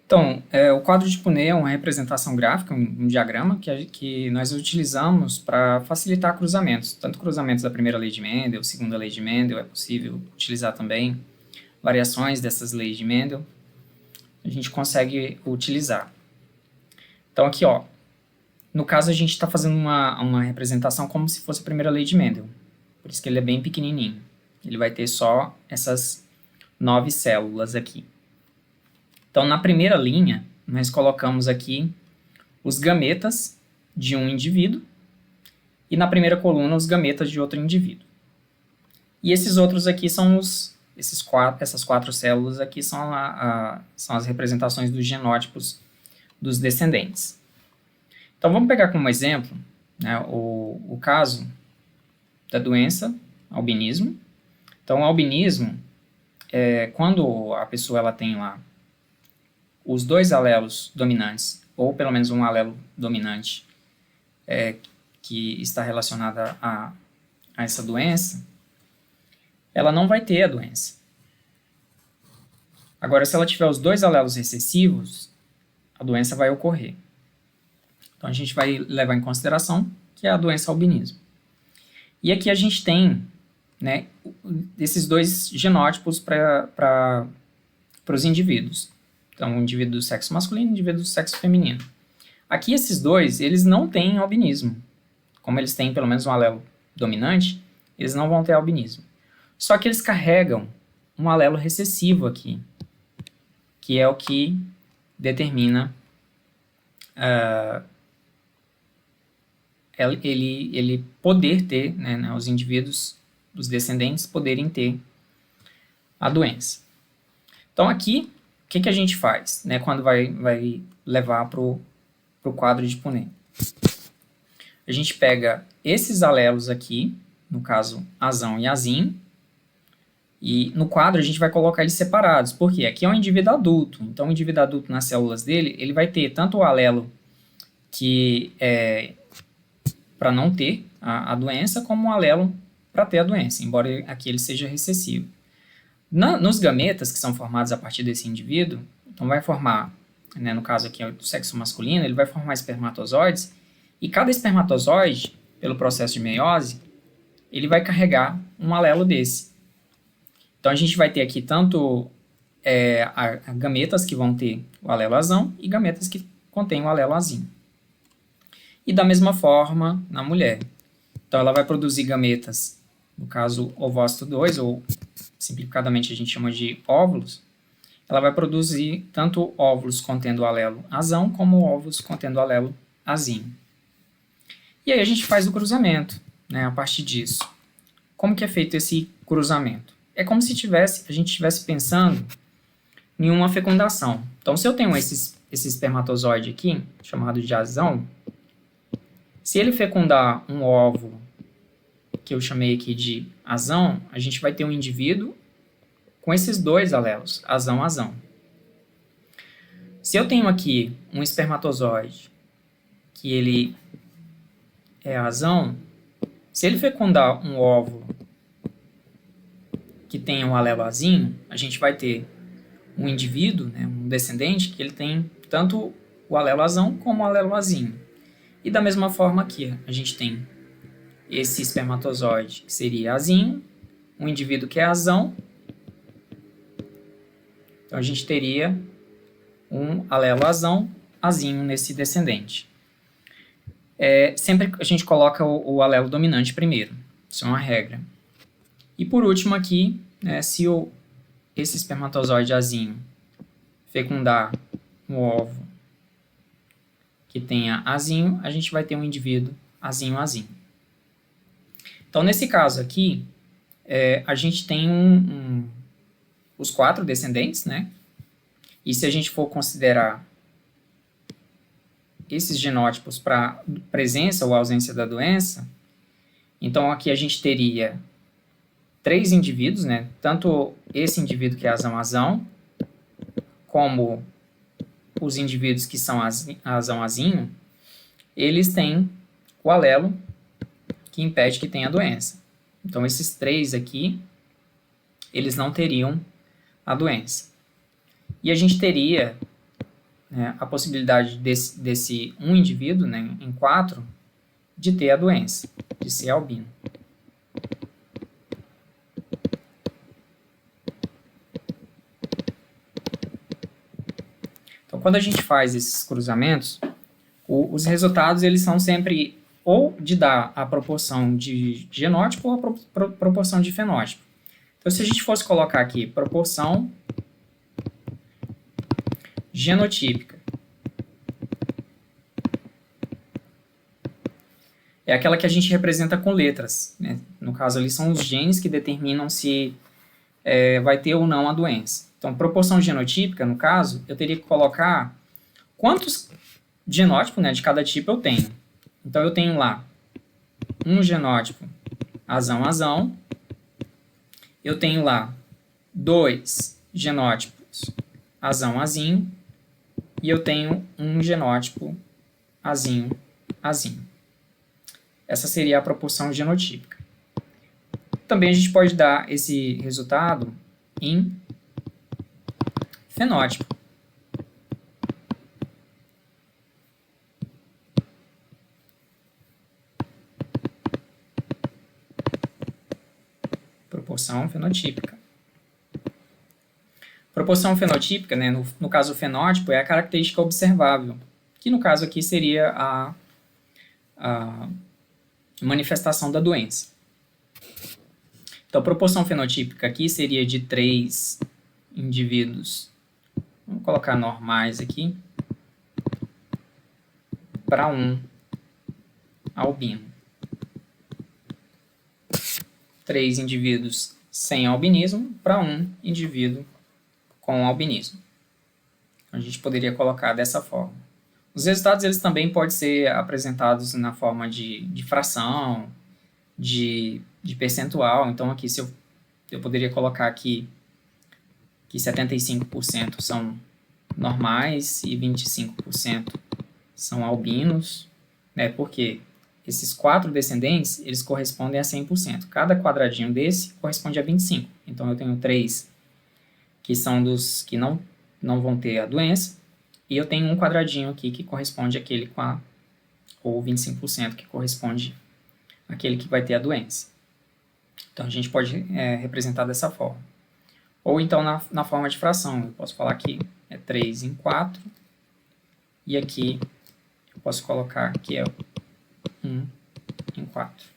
Então, o quadro de Punney é uma representação gráfica, um diagrama que nós utilizamos para facilitar cruzamentos, tanto cruzamentos da primeira lei de Mendel, segunda lei de Mendel, é possível utilizar também variações dessas leis de Mendel, a gente consegue utilizar. Então aqui, ó, no caso a gente está fazendo uma representação como se fosse a primeira lei de Mendel, por isso que ele é bem pequenininho, ele vai ter só essas 9 células aqui. Então, na primeira linha, nós colocamos aqui os gametas de um indivíduo e na primeira coluna os gametas de outro indivíduo. E esses outros aqui são essas 4 células aqui são, são as representações dos genótipos dos descendentes. Então, vamos pegar como exemplo, né, o caso da doença, albinismo. Então, o albinismo, quando a pessoa ela tem lá os 2 alelos dominantes, ou pelo menos um alelo dominante que está relacionada a essa doença, ela não vai ter a doença. Agora, se ela tiver os 2 alelos recessivos, a doença vai ocorrer. Então, a gente vai levar em consideração que é a doença albinismo. E aqui a gente tem, né, esses 2 genótipos para os indivíduos. Então, o indivíduo do sexo masculino e o indivíduo do sexo feminino. Aqui, esses 2, eles não têm albinismo. Como eles têm pelo menos um alelo dominante, eles não vão ter albinismo. Só que eles carregam um alelo recessivo aqui, que é o que determina ele poder ter, né, os indivíduos, os descendentes, poderem ter a doença. Então, aqui, o que a gente faz, né, quando vai levar para o quadro de Punney? A gente pega esses alelos aqui, no caso, azão e azinho, e no quadro a gente vai colocar eles separados, porque aqui é um indivíduo adulto, então o indivíduo adulto nas células dele, ele vai ter tanto o alelo que é para não ter a doença, como um alelo para ter a doença, embora aqui ele seja recessivo. Nos gametas, que são formados a partir desse indivíduo, então vai formar, né, no caso aqui do sexo masculino, ele vai formar espermatozoides, e cada espermatozoide, pelo processo de meiose, ele vai carregar um alelo desse. Então a gente vai ter aqui tanto gametas que vão ter o alelo azão e gametas que contêm o alelo azinho. E da mesma forma na mulher. Então ela vai produzir gametas, no caso ovócito 2, ou simplificadamente a gente chama de óvulos, ela vai produzir tanto óvulos contendo o alelo azão, como óvulos contendo o alelo azinho. E aí a gente faz o cruzamento, né, a partir disso. Como que é feito esse cruzamento? É como se a gente estivesse pensando em uma fecundação. Então, se eu tenho esse espermatozoide aqui, chamado de azão, se ele fecundar um óvulo, que eu chamei aqui de azão, a gente vai ter um indivíduo com esses 2 alelos, azão, azão. Se eu tenho aqui um espermatozoide que ele é azão, se ele fecundar um óvulo que tenha um alelo azinho, a gente vai ter um indivíduo, né, um descendente, que ele tem tanto o alelo azão como o alelo azinho. E da mesma forma aqui, a gente tem esse espermatozoide, que seria azinho, um indivíduo que é azão, então a gente teria um alelo azão, azinho nesse descendente. Sempre a gente coloca o alelo dominante primeiro, isso é uma regra. E por último aqui, né, se esse espermatozoide azinho fecundar um ovo que tenha azinho, a gente vai ter um indivíduo azinho, azinho. Então, nesse caso aqui, a gente tem os 4 descendentes, né? E se a gente for considerar esses genótipos para presença ou ausência da doença, então aqui a gente teria 3 indivíduos, né? Tanto esse indivíduo que é azão-azão, como os indivíduos que são azão-azinho, eles têm o alelo que impede que tenha a doença. Então, esses 3 aqui, eles não teriam a doença. E a gente teria né, a possibilidade desse um indivíduo, né, em 4, de ter a doença, de ser albino. Então, quando a gente faz esses cruzamentos, os resultados eles são sempre ou de dar a proporção de genótipo ou a proporção de fenótipo. Então, se a gente fosse colocar aqui proporção genotípica, é aquela que a gente representa com letras, né? No caso ali são os genes que determinam se vai ter ou não a doença. Então, proporção genotípica, no caso, eu teria que colocar quantos genótipos, né, de cada tipo eu tenho. Então, eu tenho lá um genótipo azão, eu tenho lá 2 genótipos azinho, e eu tenho um genótipo azinho. Essa seria a proporção genotípica. Também a gente pode dar esse resultado em fenótipo. Proporção fenotípica. Proporção fenotípica, né, no caso o fenótipo, é a característica observável, que no caso aqui seria a manifestação da doença. Então, a proporção fenotípica aqui seria de 3 indivíduos, vamos colocar normais aqui, para 1 albino. 3 indivíduos sem albinismo para 1 indivíduo com albinismo. A gente poderia colocar dessa forma. Os resultados eles também podem ser apresentados na forma de fração, de percentual. Então, aqui se eu poderia colocar aqui que 75% são normais e 25% são albinos, né? Porque esses 4 descendentes, eles correspondem a 100%. Cada quadradinho desse corresponde a 25. Então, eu tenho 3 que são dos que não vão ter a doença, e eu tenho um quadradinho aqui que corresponde àquele ou 25% que corresponde àquele que vai ter a doença. Então, a gente pode representar dessa forma. Ou então na forma de fração, eu posso falar que é 3 em 4, e aqui eu posso colocar que é 1 em 4.